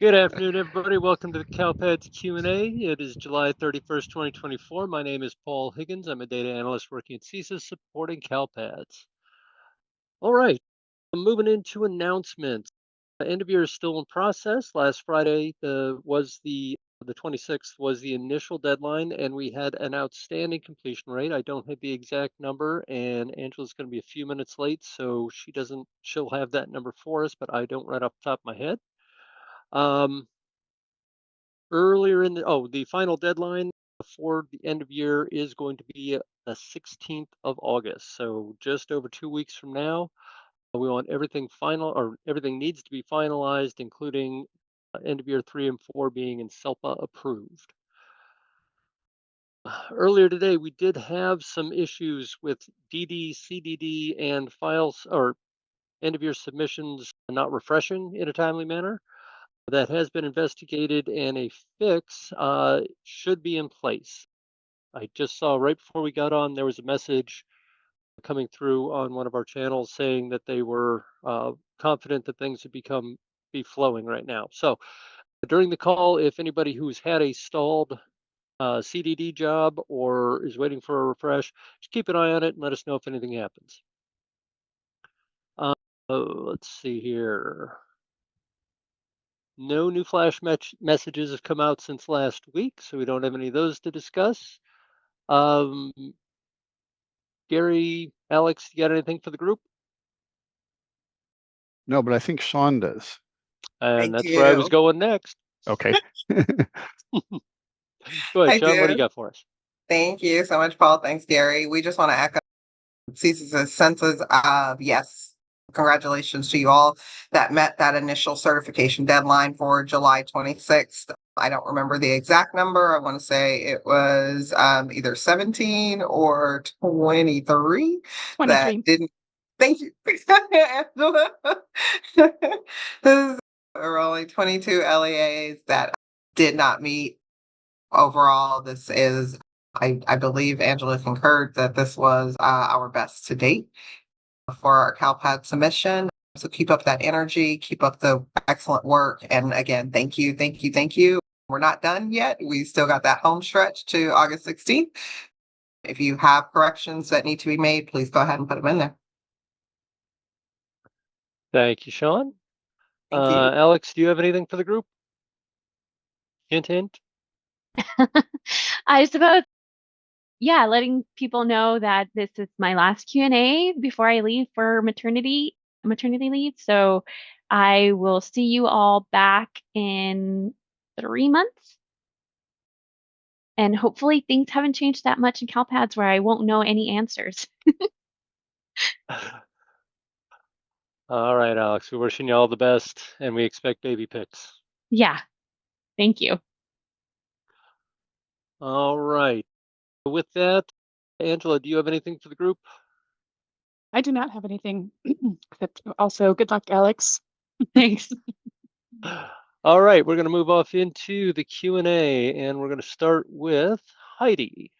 Good afternoon, everybody. Welcome to the CalPADS Q&A. It is July 31st, 2024. My name is Paul Higgins. I'm a data analyst working at CSIS supporting CalPADS. All right, I'm moving into announcements. The end of year is still in process. Last Friday was the 26th was the initial deadline, and we had an outstanding completion rate. I don't have the exact number, and Angela's going to be a few minutes late, so she'll have that number for us, but I don't right off the top of my head. Earlier in the final deadline before the end of year is going to be the 16th of August. So just over 2 weeks from now, we want everything final, or everything needs to be finalized, including end of year 3 and 4 being in SELPA approved. Earlier today, we did have some issues with DD, CDD, and files or end of year submissions not refreshing in a timely manner. That has been investigated, and a fix should be in place. I just saw right before we got on, there was a message coming through on one of our channels saying that they were confident that things would be flowing right now. So during the call, if anybody who's had a stalled CDD job or is waiting for a refresh, just keep an eye on it and let us know if anything happens. Let's see here. No new flash messages have come out since last week, so we don't have any of those to discuss. Gary, Alex, you got anything for the group? No, but I think Sean does. And that's where I was going next. Okay. Go ahead, I Sean. What do do. you got for us? Thank you so much, Paul. Thanks, Gary. We just want to echo CSIS's senses of yes, congratulations to you all that met that initial certification deadline for July 26th. I don't remember the exact number. I want to say it was either 17 or 23 that didn't. Thank you, Angela. There were only 22 LEAs that did not meet. Overall, this is, I believe Angela concurred that this was our best to date for our CalPAD submission. So keep up that energy, keep up the excellent work. And again, thank you, thank you, thank you. We're not done yet. We still got that home stretch to August 16th. If you have corrections that need to be made, please go ahead and put them in there. Thank you, Sean. Thank you. Alex, do you have anything for the group? Hint, hint. I suppose, yeah, letting people know that this is my last Q&A before I leave for maternity leave. So I will see you all back in 3 months. And hopefully things haven't changed that much in CalPADS where I won't know any answers. All right, Alex, we're wishing you all the best, and we expect baby pics. Yeah, thank you. All right. With that, Angela, do you have anything for the group? I do not have anything, except also good luck, Alex. Thanks. All right, we're going to move off into the Q&A, and we're going to start with Heidi.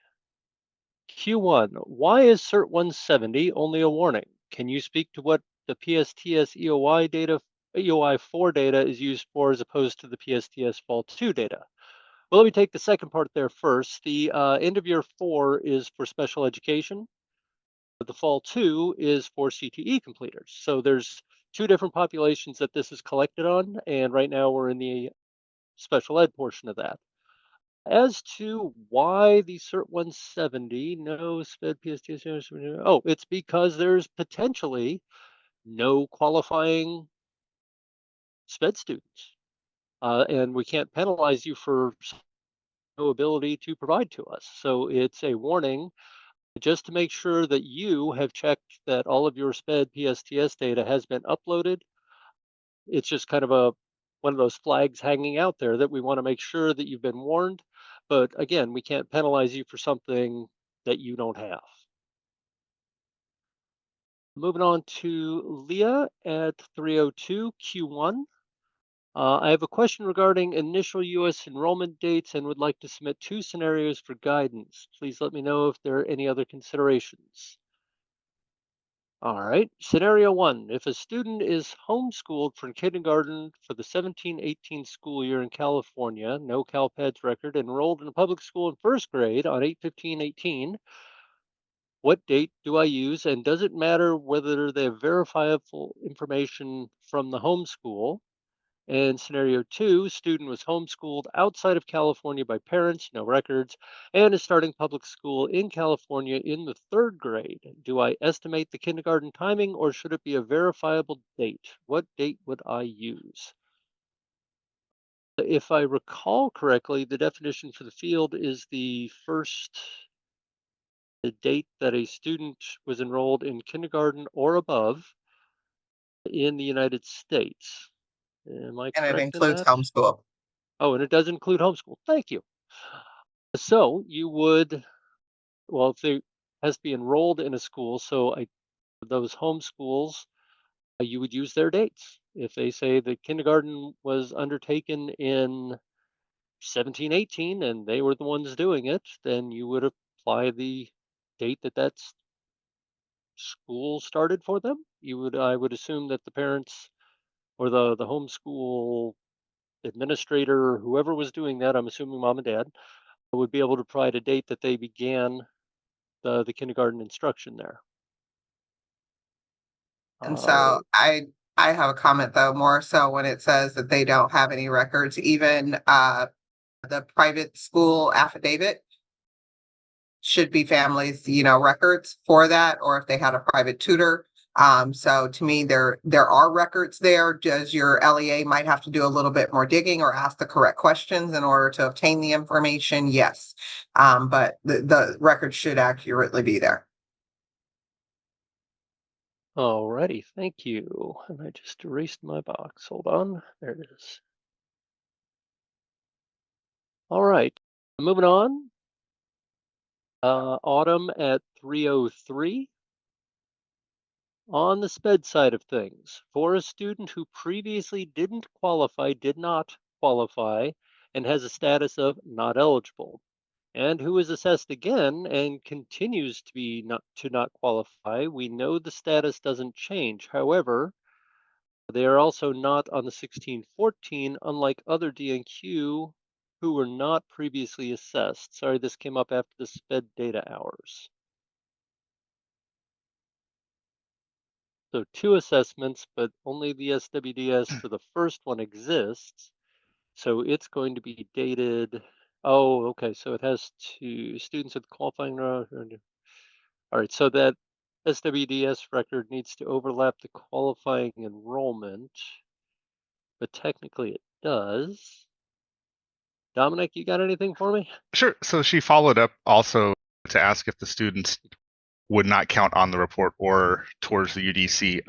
Q1, why is CERT 170 only a warning? Can you speak to what the PSTS EOI 4 data is used for as opposed to the PSTS Fall 2 data? Well, let me take the second part there first. The end of year 4 is for special education. The Fall 2 is for CTE completers. So there's two different populations that this is collected on, and right now we're in the special ed portion of that. As to why the CERT 170, no SPED PSTS, oh, it's because there's potentially no qualifying SPED students. And we can't penalize you for no ability to provide to us. So it's a warning just to make sure that you have checked that all of your SPED PSTS data has been uploaded. It's just kind of one of those flags hanging out there that we want to make sure that you've been warned. But again, we can't penalize you for something that you don't have. Moving on to Leah at 302 Q1. I have a question regarding initial U.S. enrollment dates and would like to submit 2 scenarios for guidance. Please let me know if there are any other considerations. All right. Scenario 1. If a student is homeschooled from kindergarten for the 17-18 school year in California, no CALPADS record, enrolled in a public school in first grade on 8/15/18, what date do I use? And does it matter whether they have verifiable information from the homeschool? And scenario 2, student was homeschooled outside of California by parents, no records, and is starting public school in California in the third grade. Do I estimate the kindergarten timing or should it be a verifiable date? What date would I use? If I recall correctly, the definition for the field is the date that a student was enrolled in kindergarten or above in the United States. Am I And it correct in includes that? homeschool. Oh, and it does include homeschool. Thank you. So you would, well, if they has to be enrolled in a school, so those homeschools, you would use their dates. If they say the kindergarten was undertaken in 17/18 and they were the ones doing it, then you would apply the date that that's school started for them. I would assume that the parents or the homeschool administrator, whoever was doing that, I'm assuming mom and dad, would be able to provide a date that they began the kindergarten instruction there. And All so right. I have a comment though, more so when it says that they don't have any records, even the private school affidavit should be families, records for that, or if they had a private tutor. So to me, there are records there. Does your LEA might have to do a little bit more digging or ask the correct questions in order to obtain the information? Yes. But the records should accurately be there. All righty. Thank you. And I just erased my box. Hold on. There it is. All right. Moving on. Autumn at 3:03. On the SPED side of things, for a student who previously did not qualify, and has a status of not eligible, and who is assessed again and continues to be not qualify, we know the status doesn't change. However, they are also not on the 1614, unlike other DNQ who were not previously assessed. Sorry, this came up after the SPED data hours. So 2 assessments, but only the SWDS for the first one exists. So it's going to be dated. Oh, okay. So it has to students with qualifying. All right. So that SWDS record needs to overlap the qualifying enrollment, but technically it does. Dominic, you got anything for me? Sure. So she followed up also to ask if the students would not count on the report or towards the UDC.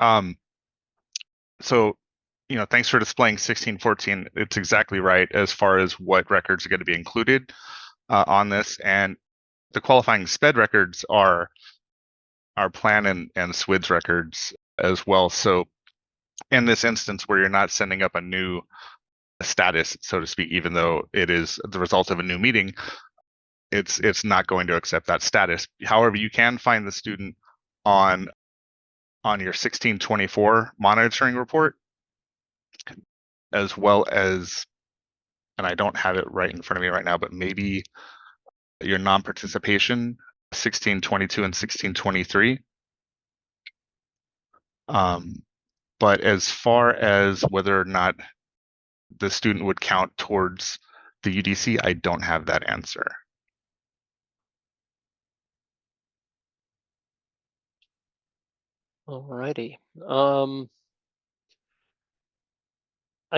So, thanks for displaying 1614. It's exactly right as far as what records are going to be included on this. And the qualifying SPED records are our plan and SWIDS records as well. So in this instance where you're not sending up a new status, so to speak, even though it is the result of a new meeting, it's not going to accept that status. However, you can find the student on your 1624 monitoring report, as well as, and I don't have it right in front of me right now, but maybe your non-participation 1622 and 1623. But as far as whether or not the student would count towards the UDC, I don't have that answer. All righty. I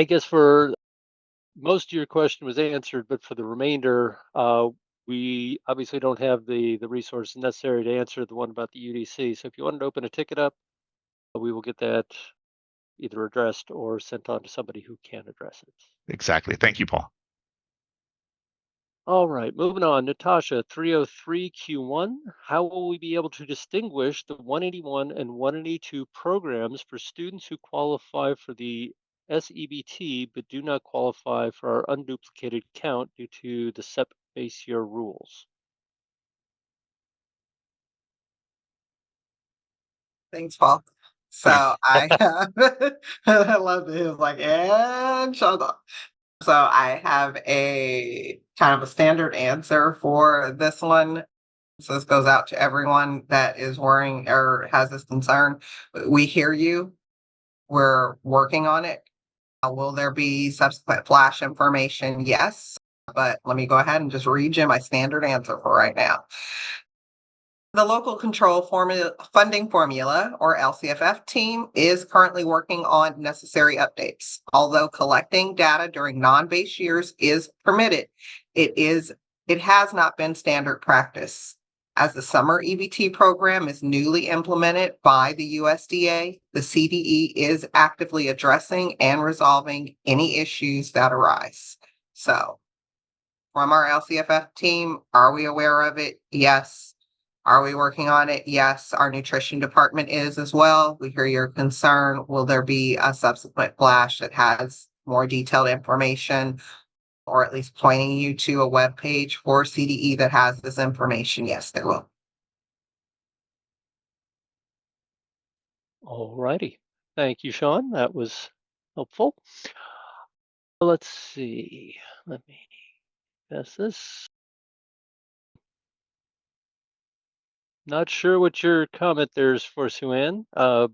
guess for most of your question was answered, but for the remainder, we obviously don't have the resources necessary to answer the one about the UDC. So if you wanted to open a ticket up, we will get that either addressed or sent on to somebody who can address it. Exactly. Thank you, Paul. All right, moving on. Natasha, 303Q1. How will we be able to distinguish the 181 and 182 programs for students who qualify for the SEBT but do not qualify for our unduplicated count due to the SEPACER rules? Thanks, Paul. So I have, I love it. He was like, and shut up. So I have a kind of a standard answer for this one. So this goes out to everyone that is worrying or has this concern. We hear you. We're working on it. Will there be subsequent flash information? Yes. But let me go ahead and just read you my standard answer for right now. The local control funding formula, or LCFF team, is currently working on necessary updates. Although collecting data during non-base years is permitted, it has not been standard practice. As the summer EBT program is newly implemented by the USDA, the CDE is actively addressing and resolving any issues that arise. So, from our LCFF team, are we aware of it? Yes. Are we working on it? Yes. Our nutrition department is as well. We hear your concern. Will there be a subsequent flash that has more detailed information, or at least pointing you to a web page for CDE that has this information? Yes, there will. All righty. Thank you, Sean. That was helpful. Let's see. Let me pass this. Not sure what your comment there is for Sue-Ann, but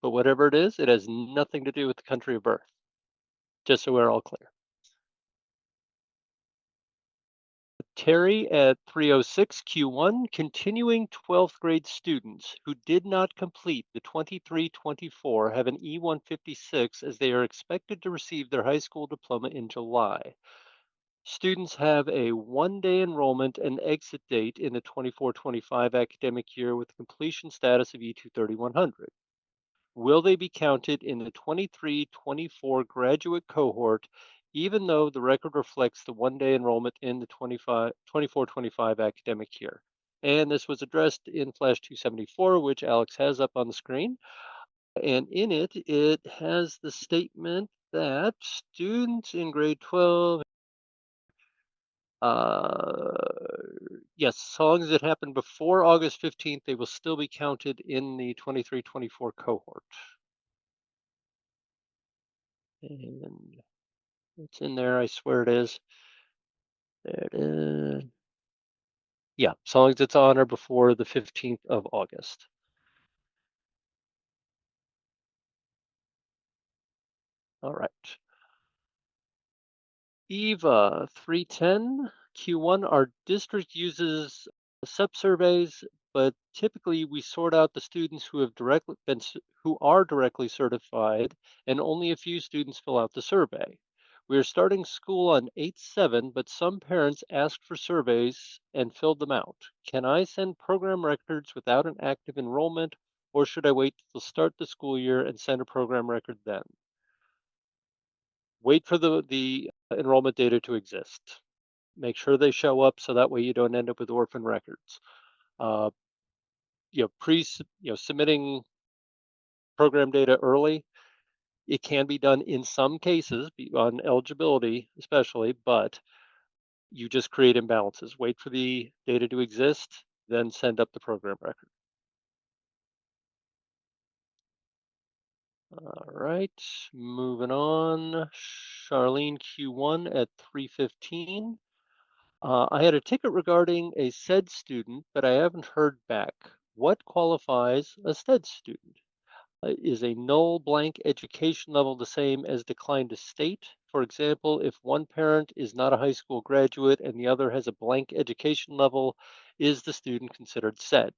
whatever it is, it has nothing to do with the country of birth. Just so we're all clear. Terry at 306 Q1, continuing 12th grade students who did not complete the 23-24 have an E156 as they are expected to receive their high school diploma in July. Students have a one-day enrollment and exit date in the 24-25 academic year with completion status of E23100. Will they be counted in the 23-24 graduate cohort, even though the record reflects the one-day enrollment in the 24-25 academic year? And this was addressed in Flash 274, which Alex has up on the screen. And in it, it has the statement that students in grade 12 yes, songs that happened before August 15th, they will still be counted in the 23-24 cohort. And it's in there, I swear it is. There it is. Yeah, songs that's on or before the 15th of August. All right. Eva 310 Q1, our district uses SEP surveys, but typically we sort out the students who are directly certified, and only a few students fill out the survey. We are starting school on 8/7, but some parents asked for surveys and filled them out. Can I send program records without an active enrollment, or should I wait till start the school year and send a program record then? Wait for the enrollment data to exist. Make sure they show up so that way you don't end up with orphan records. Submitting program data early, it can be done in some cases on eligibility especially, but you just create imbalances. Wait for the data to exist, then send up the program record. All right, moving on. Charlene Q1 at 315. I had a ticket regarding a SED student, but I haven't heard back. What qualifies a SED student? Is a null blank education level the same as declined to state? For example, if one parent is not a high school graduate and the other has a blank education level, is the student considered SED?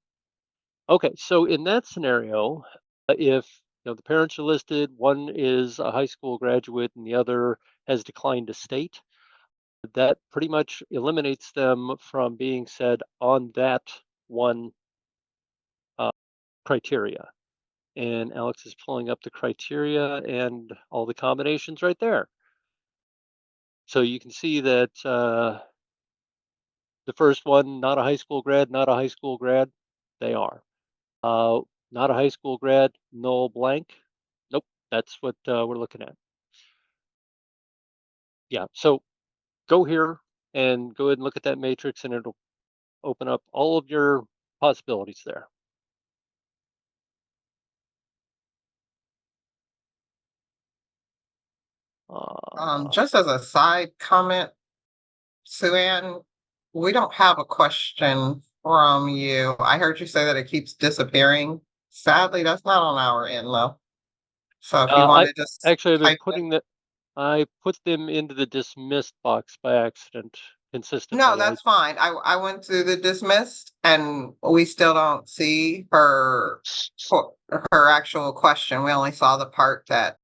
Okay, so in that scenario, if the parents are listed, one is a high school graduate and the other has declined to state, that pretty much eliminates them from being said on that one criteria. And Alex is pulling up the criteria and all the combinations right there. So you can see that the first one, not a high school grad, not a high school grad, they are. Not a high school grad, null blank. Nope, that's what we're looking at. Yeah, so go here and go ahead and look at that matrix and it'll open up all of your possibilities there. Just as a side comment, Sue Ann, we don't have a question from you. I heard you say that it keeps disappearing. Sadly, that's not on our end though. So if you want to just Actually, I've been type it. putting I put them into the dismissed box by accident consistently. No, that's fine. I went to the dismissed and we still don't see her actual question. We only saw the part that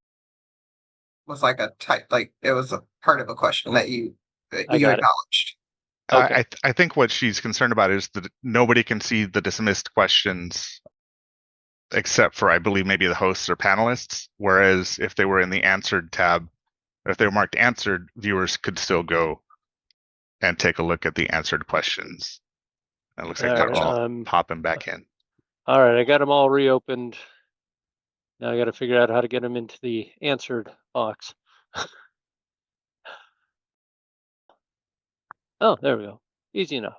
was like a type, like it was a part of a question that you I got it. acknowledged. Okay. I think what she's concerned about is that nobody can see the dismissed questions except for, I believe, maybe the hosts or panelists. Whereas if they were in the answered tab, if they were marked answered, viewers could still go and take a look at the answered questions. It looks like they're all popping back in. All right, I got them all reopened. Now I got to figure out how to get them into the answered box. Oh, there we go. Easy enough.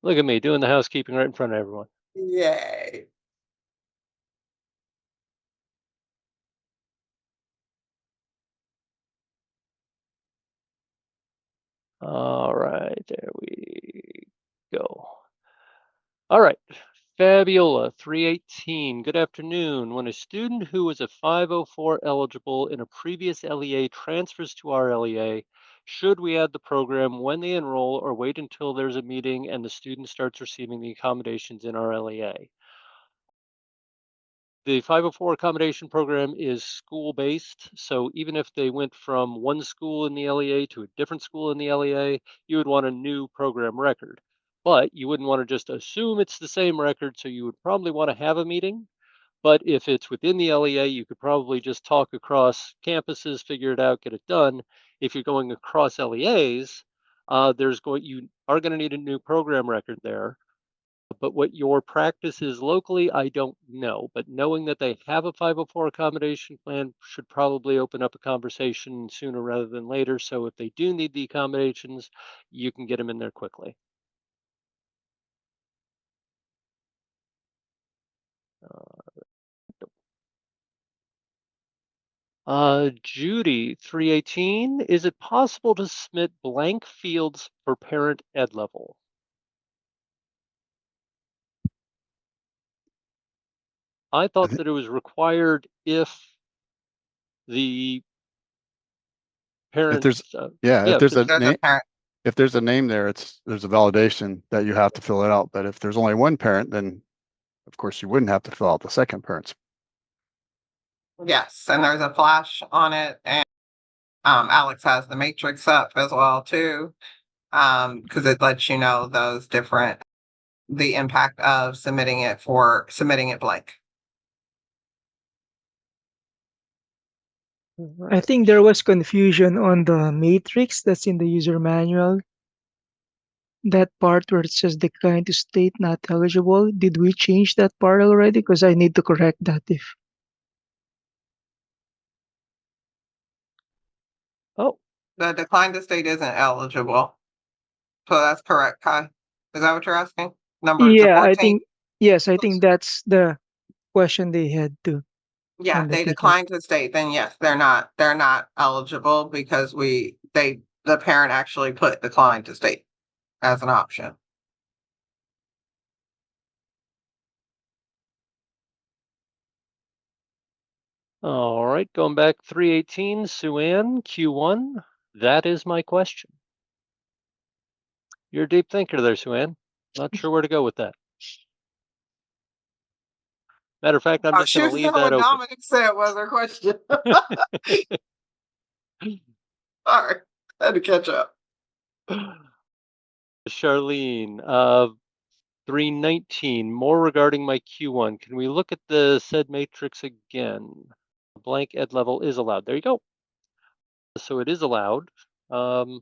Look at me doing the housekeeping right in front of everyone. Yay. All right, there we go. All right, Fabiola 318. Good afternoon. When a student who was a 504 eligible in a previous LEA transfers to our LEA, should we add the program when they enroll or wait until there's a meeting and the student starts receiving the accommodations in our LEA? The 504 accommodation program is school-based, so even if they went from one school in the LEA to a different school in the LEA, you would want a new program record. But you wouldn't want to just assume it's the same record, so you would probably want to have a meeting. But if it's within the LEA, you could probably just talk across campuses, figure it out, get it done. If you're going across LEAs, you are going to need a new program record there. But what your practice is locally, I don't know. But knowing that they have a 504 accommodation plan should probably open up a conversation sooner rather than later. So if they do need the accommodations, you can get them in there quickly. Judy 318, is it possible to submit blank fields for parent ed level? I thought that it was required if the parents. If there's a name, parent. if there's a name there, there's a validation that you have to fill it out. But if there's only one parent, then of course you wouldn't have to fill out the second parent's. Yes, and there's a flash on it, and Alex has the matrix up as well too, because it lets you know those the impact of submitting it blank. I think there was confusion on the matrix that's in the user manual. That part where it says decline to state not eligible. Did we change that part already? Because I need to correct that if. Oh. The decline to state isn't eligible. So that's correct, Kai. Is that what you're asking? Yeah, 14? I think that's the question they had to. Yeah, they decline to state, then yes, they're not eligible because the parent actually put decline to state as an option. All right, going back 318, Sue Ann, Q1, that is my question. You're a deep thinker there, Sue Ann. Not sure where to go with that. Matter of fact, I'm just going to leave that open. Dominic said was her question. Sorry, I had to catch up. Charlene, 319, more regarding my Q1. Can we look at the said matrix again? Blank ed level is allowed. There you go. So it is allowed. But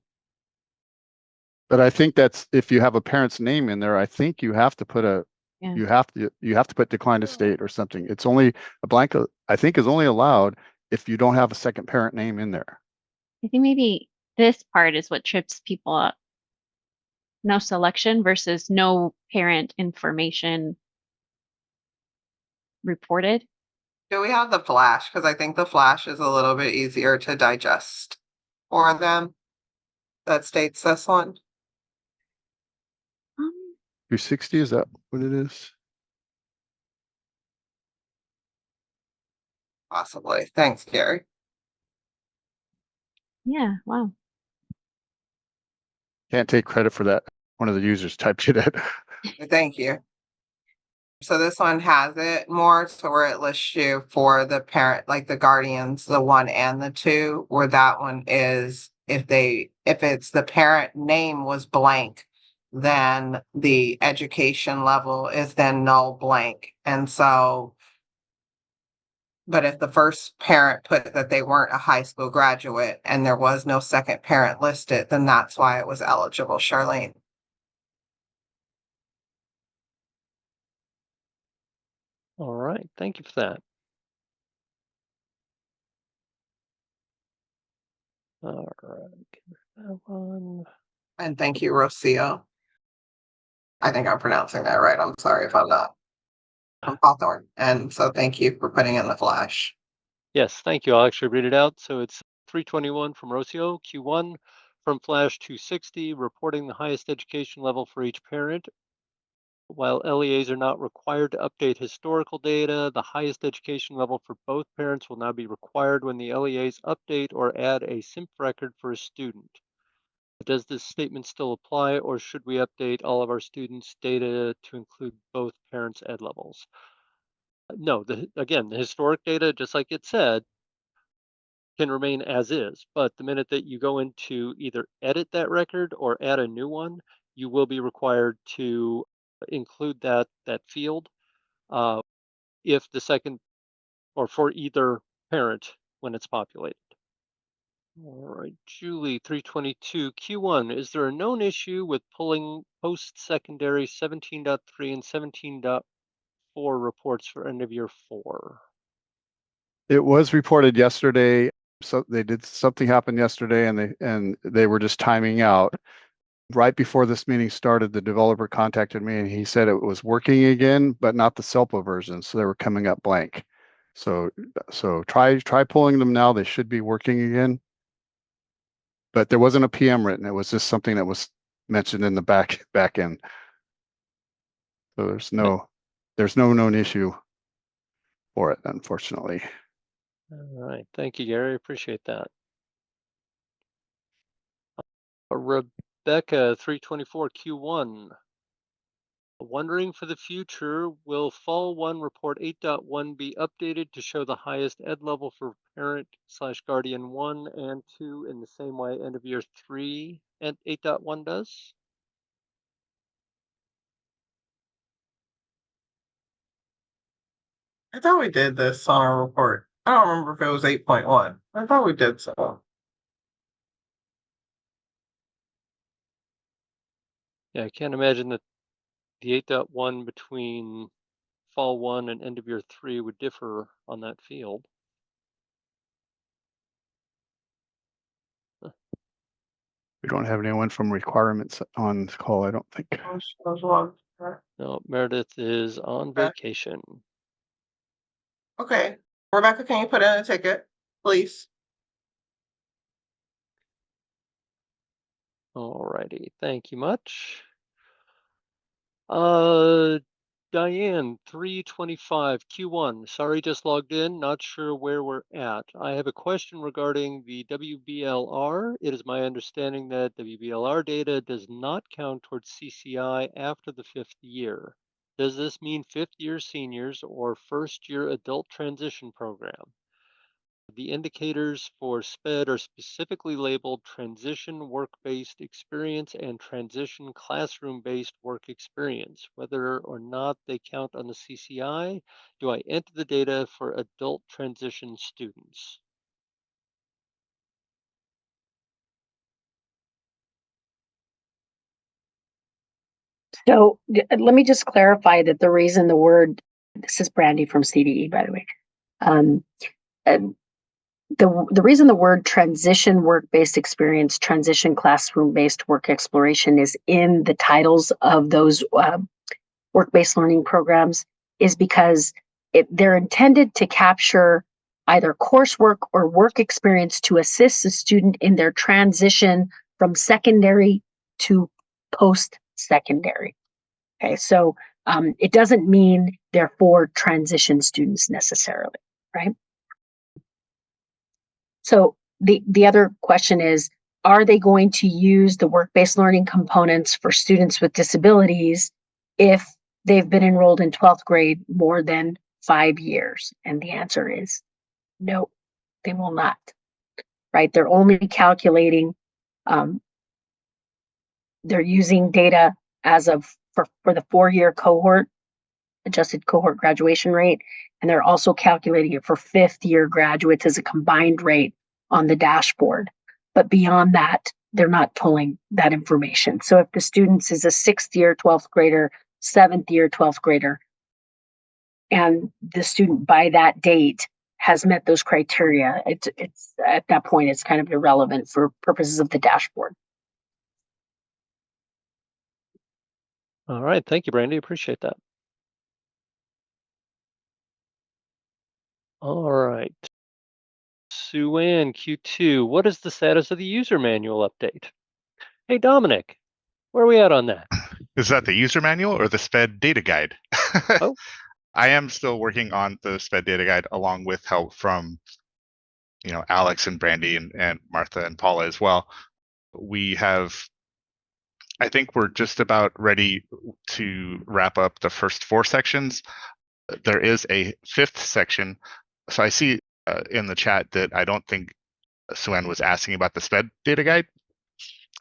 I think that's if you have a parent's name in there, I think you have to put you have to put decline to state or something. It's only a blank, I think, is only allowed if you don't have a second parent name in there. I think maybe this part is what trips people up. No selection versus no parent information reported. Do we have the flash? Because I think the flash is a little bit easier to digest for them. That states this one. 360, is that what it is? Possibly. Thanks, Gary. Yeah, wow. Can't take credit for that. One of the users typed it in. Thank you. So this one has it more to where it lists you for the parent, like the guardians, the 1 and the 2, where that one is if it's the parent name was blank, then the education level is then null blank. And so, but if the first parent put that they weren't a high school graduate and there was no second parent listed, then that's why it was eligible, Charlene. All right, thank you for that. All right, that one. And thank you, Rocio. I think I'm pronouncing that right. I'm sorry if I'm not. I'm Hawthorne. And so thank you for putting in the flash. Yes, thank you. I'll actually read it out. So it's 321 from Rocio, Q1 from Flash 260, reporting the highest education level for each parent. While LEAs are not required to update historical data, the highest education level for both parents will now be required when the LEAs update or add a SIMP record for a student. Does this statement still apply, or should we update all of our students' data to include both parents' ed levels? No, again, the historic data, just like it said, can remain as is, but the minute that you go into either edit that record or add a new one, you will be required to include that field if the second or for either parent when it's populated. All right, Julie, 322 Q1. Is there a known issue with pulling post-secondary 17.3 and 17.4 reports for end of year 4? It was reported yesterday. So they did something happen yesterday and they were just timing out. Right before this meeting started, the developer contacted me and he said it was working again, but not the SELPA version. So they were coming up blank. So try pulling them now. They should be working again. But there wasn't a PM written. It was just something that was mentioned in the back end. So there's no known issue for it, unfortunately. All right, thank you, Gary. Appreciate that. Rebecca, 324 Q1. Wondering for the future, will Fall 1 Report 8.1 be updated to show the highest ed level for parent/guardian 1 and 2 in the same way end of year 3 and 8.1 does? I thought we did this on our report. I don't remember if it was 8.1. I thought we did so. Yeah, I can't imagine that the 8.1 between Fall 1 and end of year 3 would differ on that field. We don't have anyone from requirements on this call, I don't think. No, Meredith is on vacation. Okay. Rebecca, can you put in a ticket, please? All righty, thank you much. Diane, 325 Q1. Sorry, just logged in. Not sure where we're at. I have a question regarding the WBLR. It is my understanding that WBLR data does not count towards CCI after the 5th year. Does this mean 5th year seniors or 1st year adult transition program? The indicators for SPED are specifically labeled transition work-based experience and transition classroom-based work experience. Whether or not they count on the CCI, do I enter the data for adult transition students? So let me just clarify that the reason the word, this is Brandy from CDE, by the way. The reason the word transition work-based experience, transition classroom-based work exploration is in the titles of those work-based learning programs is because they're intended to capture either coursework or work experience to assist the student in their transition from secondary to post-secondary. Okay, so it doesn't mean they're for transition students necessarily, right? So the other question is, are they going to use the work-based learning components for students with disabilities if they've been enrolled in 12th grade more than 5 years? And the answer is no, they will not, right? They're only calculating, they're using data as of for the 4-year cohort, adjusted cohort graduation rate, and they're also calculating it for 5th-year graduates as a combined rate on the dashboard. But beyond that, they're not pulling that information. So if the student is a 6th-year 12th grader, 7th-year 12th grader, and the student by that date has met those criteria, it's at that point, it's kind of irrelevant for purposes of the dashboard. All right. Thank you, Brandy. Appreciate that. All right. Sue Ann, Q2, what is the status of the user manual update? Hey, Dominic, where are we at on that? Is that the user manual or the SPED data guide? Oh. I am still working on the SPED data guide along with help from, Alex and Brandy and Martha and Paula as well. I think we're just about ready to wrap up the first 4 sections. There is a 5th section. So I see in the chat that I don't think Sue-Ann was asking about the SPED data guide,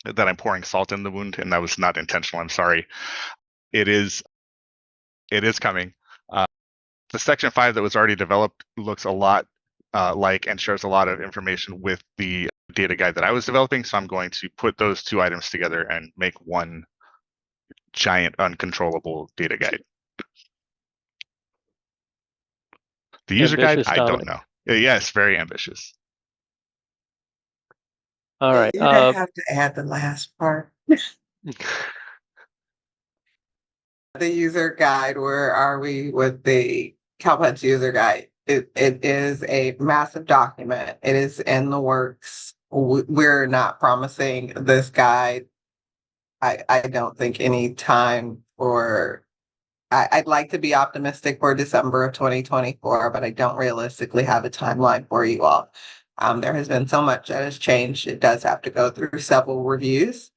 that I'm pouring salt in the wound, and that was not intentional. I'm sorry. It is coming. The section 5 that was already developed looks a lot like and shares a lot of information with the data guide that I was developing. So I'm going to put those 2 items together and make one giant uncontrollable data guide. The user Ambitious, guide, I don't Dominic. know. Yes, very ambitious. All right. You're gonna have to add the last part. The user guide, where are we with the CALPADS user guide? It is a massive document. It is in the works. We're not promising this guide. I don't think any time or I'd like to be optimistic for December of 2024, but I don't realistically have a timeline for you all. There has been so much that has changed. It does have to go through several reviews.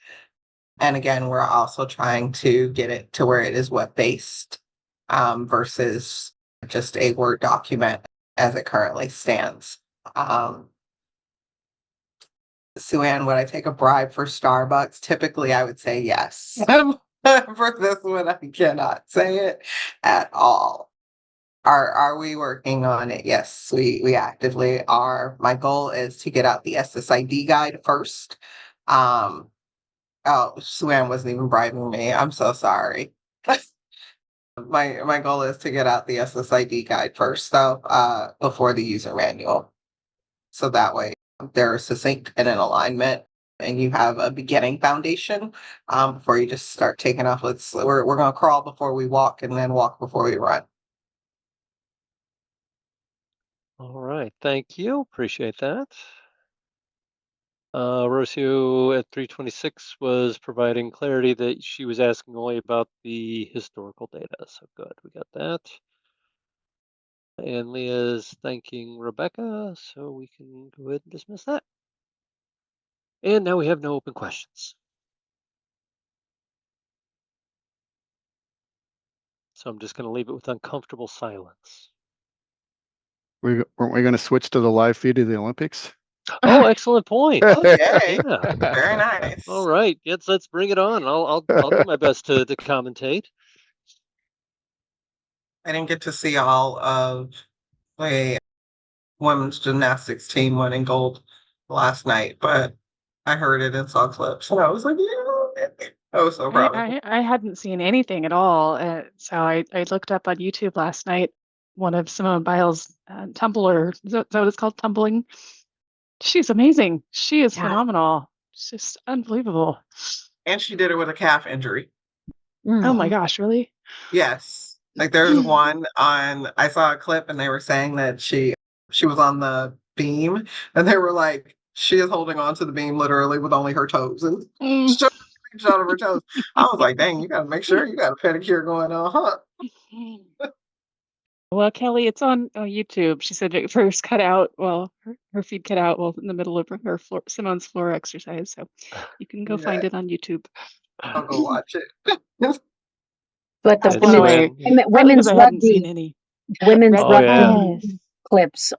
And again, we're also trying to get it to where it is web-based versus just a Word document as it currently stands. Sue-Ann, would I take a bribe for Starbucks? Typically, I would say yes. For this one, I cannot say it at all. Are we working on it? Yes, we actively are. My goal is to get out the SSID guide first. Oh, Sue-Ann wasn't even bribing me. I'm so sorry. My goal is to get out the SSID guide first, though, before the user manual. So that way they're succinct and in alignment, and you have a beginning foundation before you just start taking off. We're gonna crawl before we walk, and then walk before we run. All right. Thank you. Appreciate that. Rocio at 326 was providing clarity that she was asking only about the historical data. So good, we got that. And Leah's thanking Rebecca, so we can go ahead and dismiss that. And now we have no open questions. So I'm just going to leave it with uncomfortable silence. Weren't we going to switch to the live feed of the Olympics? Oh, excellent point. Okay, Yeah. very nice. All right, let's bring it on. I'll do my best to commentate. I didn't get to see all of the women's gymnastics team winning gold last night, but I heard it and saw clips, and I was like, yeah, I was so proud of them. I hadn't seen anything at all. So I looked up on YouTube last night one of Simone Biles' tumbler. Is that what it's called? Tumbling. She's amazing. She is phenomenal. It's just unbelievable. And she did it with a calf injury. Oh my gosh, really? Yes. Like there's one on, I saw a clip and they were saying that she was on the beam and they were like, she is holding on to the beam literally with only her toes and showed a screenshot of her toes. I was like, dang, you gotta make sure you got a pedicure going on, huh? Well, Kelly, it's on YouTube. She said it first cut out. Well, her feed cut out in the middle of her Simone's floor exercise. So you can go find Yeah. it on YouTube. I'll go watch it. But the That's one away. Partly women's because I hadn't seen rugby, any. women's Oh, yeah. rugby clips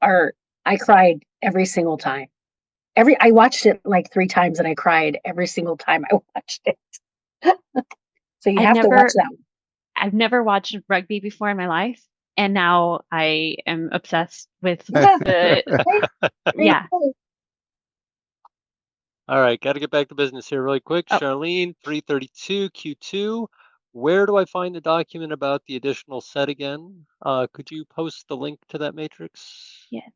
I cried every single time. I watched it like 3 times and I cried every single time I watched it. So you have to watch that one. I've never watched rugby before in my life, and now I am obsessed with Yeah. the yeah. All right, got to get back to business here really quick. Oh. Charlene, 332 Q2. Where do I find the document about the additional set again? Could you post the link to that matrix? Yes.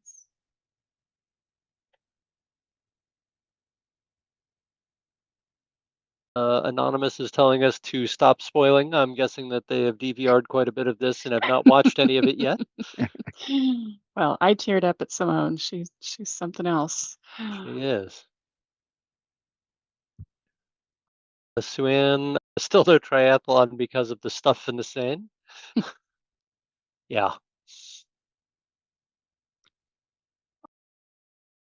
Anonymous is telling us to stop spoiling. I'm guessing that they have DVR'd quite a bit of this and have not watched any of it yet. Well, I teared up at Simone. She's something else. She is. Suan, still no triathlon because of the stuff in the Seine. Yeah.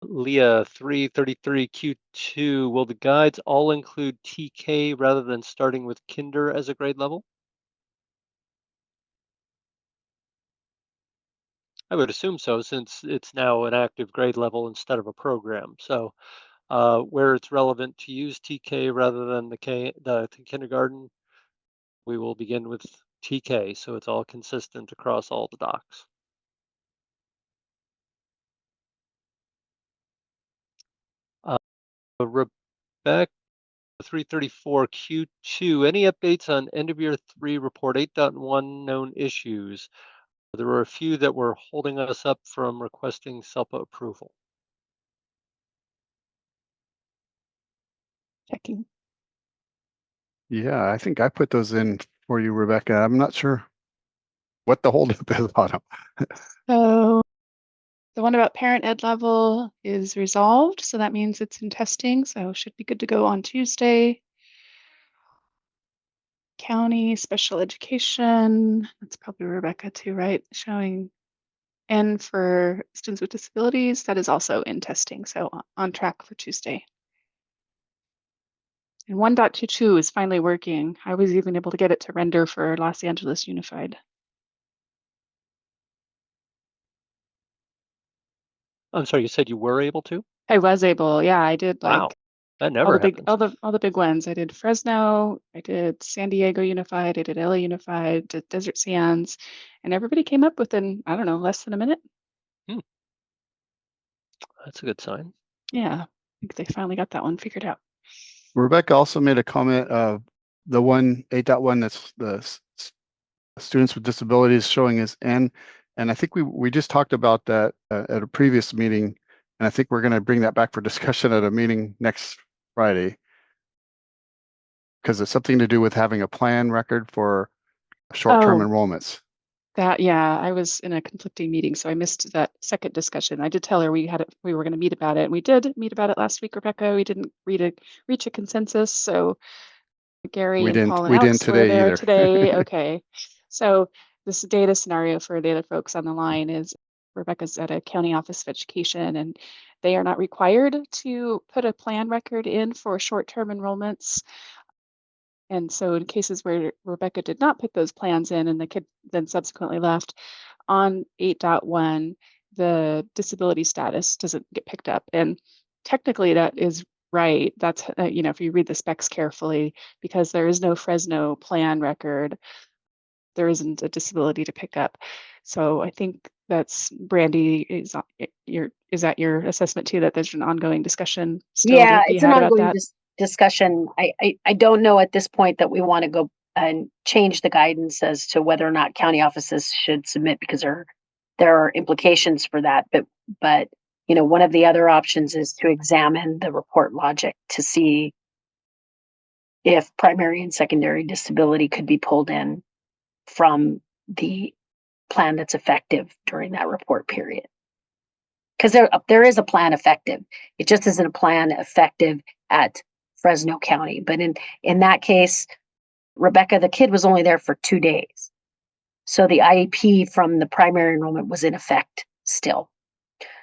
Leah, 333 Q2. Will the guides all include TK rather than starting with kinder as a grade level? I would assume so, since it's now an active grade level instead of a program. So where it's relevant to use TK rather than the kindergarten, we will begin with TK, so it's all consistent across all the docs. Rebecca, 334 Q2. Any updates on end of year 3 report 8.1 known issues? There were a few that were holding us up from requesting SELPA approval. Checking. Yeah, I think I put those in for you, Rebecca. I'm not sure what the holdup is on them. So the one about parent ed level is resolved. So that means it's in testing. So should be good to go on Tuesday. County special education. That's probably Rebecca too, right? Showing N for students with disabilities. That is also in testing. So on track for Tuesday. And 1.22 is finally working. I was even able to get it to render for Los Angeles Unified. I'm sorry, you said you were able to? I was able, yeah, I did like Wow, that never happens. all the big ones. I did Fresno, I did San Diego Unified, I did LA Unified, did Desert Sands, and everybody came up within, I don't know, less than a minute. That's a good sign. Yeah, I think they finally got that one figured out. Rebecca also made a comment of the 8.1 that's the students with disabilities showing as N. And I think we just talked about that at a previous meeting. And I think we're going to bring that back for discussion at a meeting next Friday. Because it's something to do with having a plan record for short-term enrollments. Yeah, I was in a conflicting meeting, so I missed that second discussion. I did tell her we were going to meet about it, and we did meet about it last week, Rebecca. We didn't reach a consensus, so Gary and Paul and Alex were there today. Okay, so this data scenario for the other folks on the line is Rebecca's at a county office of education, and they are not required to put a plan record in for short-term enrollments. And so in cases where Rebecca did not put those plans in and the kid then subsequently left, on 8.1, the disability status doesn't get picked up. And technically that is right. That's, if you read the specs carefully, because there is no Fresno plan record, there isn't a disability to pick up. So I think that's Brandy, is that your assessment too, that there's an ongoing discussion still to be it's an had about ongoing that? discussion. I don't know at this point that we want to go and change the guidance as to whether or not county offices should submit, because there are implications for that. But one of the other options is to examine the report logic to see if primary and secondary disability could be pulled in from the plan that's effective during that report period. Because there is a plan effective. It just isn't a plan effective at Fresno County. But in that case, Rebecca, the kid was only there for 2 days. So the IEP from the primary enrollment was in effect still.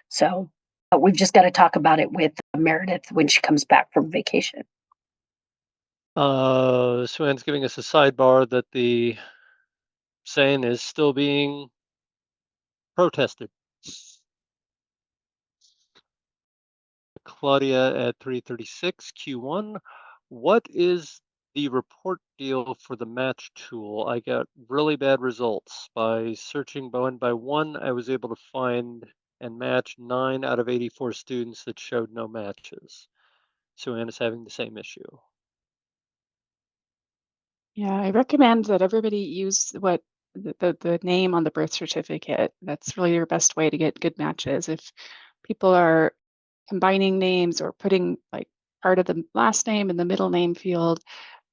So we've just got to talk about it with Meredith when she comes back from vacation. Suan's giving us a sidebar that the saying is still being protested. Claudia at 336 Q1. What is the report deal for the match tool? I got really bad results. By searching Bowen by one, I was able to find and match 9 out of 84 students that showed no matches. Suan is having the same issue. Yeah, I recommend that everybody use what the name on the birth certificate. That's really your best way to get good matches. If people are combining names or putting like part of the last name in the middle name field,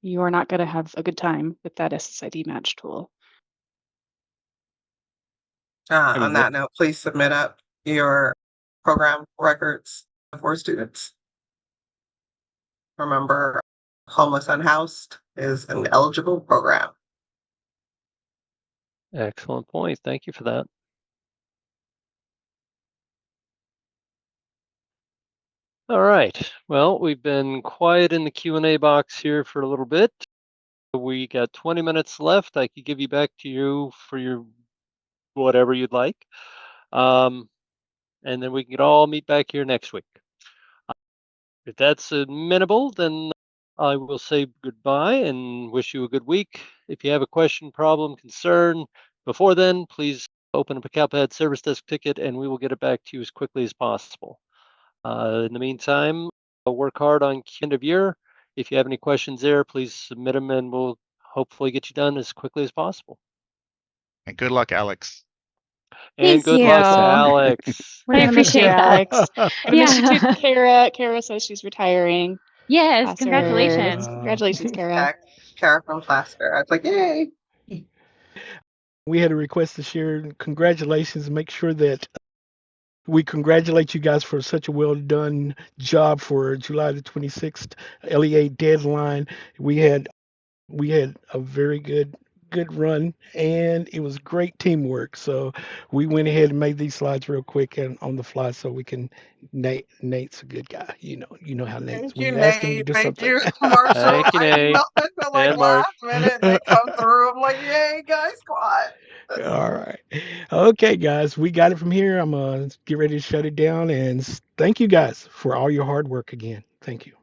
you are not going to have a good time with that SSID match tool. On that note, please submit up your program records for students. Remember, homeless unhoused is an eligible program. Excellent point. Thank you for that. All right. Well, we've been quiet in the Q&A box here for a little bit. We got 20 minutes left. I could give you back to you for your whatever you'd like. And then we can all meet back here next week. If that's amenable, then I will say goodbye and wish you a good week. If you have a question, problem, concern before then, please open up a CALPADS service desk ticket and we will get it back to you as quickly as possible. In the meantime, I'll work hard on end of year. If you have any questions there, please submit them and we'll hopefully get you done as quickly as possible. And good luck, Alex. And Thank good luck, you. Alex. We're I gonna miss you, appreciate that. Alex. Gonna miss you too, Yeah. Kara. Kara says she's retiring. Yes, Pass her. congratulations. Congratulations, Kara. Yeah, Kara from Plaster. I was like, yay. We had a request to share congratulations. Make sure that we congratulate you guys for such a well done job for July the 26th LEA deadline. We had a very good run and it was great teamwork. So we went ahead and made these slides real quick and on the fly so we can Nate's a good guy. You know how Nate's Thank when you, you ask him to Nate. do Thank something. you, Marshall. Thank you, I Nate. emailed it at like And Mark. last minute and they come through. I'm like, yay, guys, come on. All right. Okay, guys, we got it from here. I'm going to get ready to shut it down. And thank you guys for all your hard work again. Thank you.